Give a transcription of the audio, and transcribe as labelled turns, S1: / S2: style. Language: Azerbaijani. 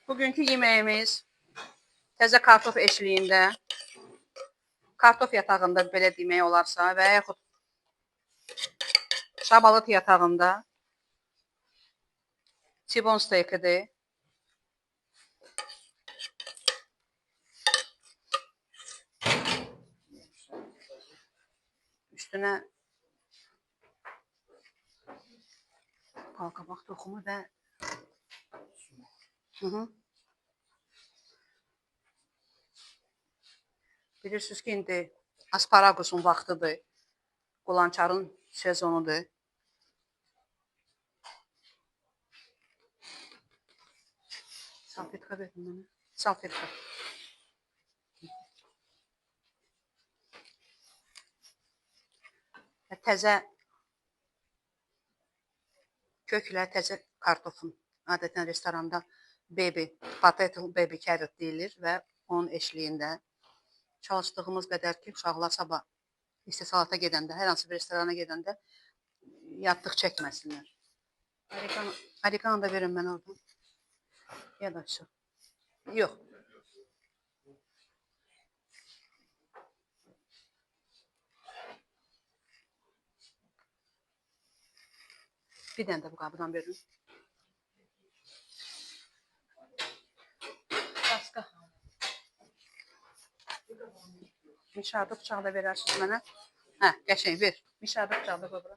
S1: Bugünkü yeməyimiz təzə kartof eşliyində, kartof yatağında belə demək olarsa və yaxud şabalıt yatağında tibon steykidir. Üstünə balqabaq toxumu və bilirsiniz ki, indi asparaqusun vaxtıdır. Qulançarın sezonudur. Salfetka verin mənə. Salfetka. Təzə köklə təzə kartofun. Adətən restoranda baby, potato baby carrot deyilir və onun eşliyində çalışdığımız qədər ki, uşaqlar sabah istesalata gedəndə, hər hansı bir restorana gedəndə yadlıq çəkməsinlər. Oregano da verin mənə oradan. Ya da şu. Yox. Bir dənə də bu qabıdan verin. Başqa. Mişarda bıçağı da verərsiniz mənə. Hə, qəşəng ver. Mişarda bıçağı da qoy bura.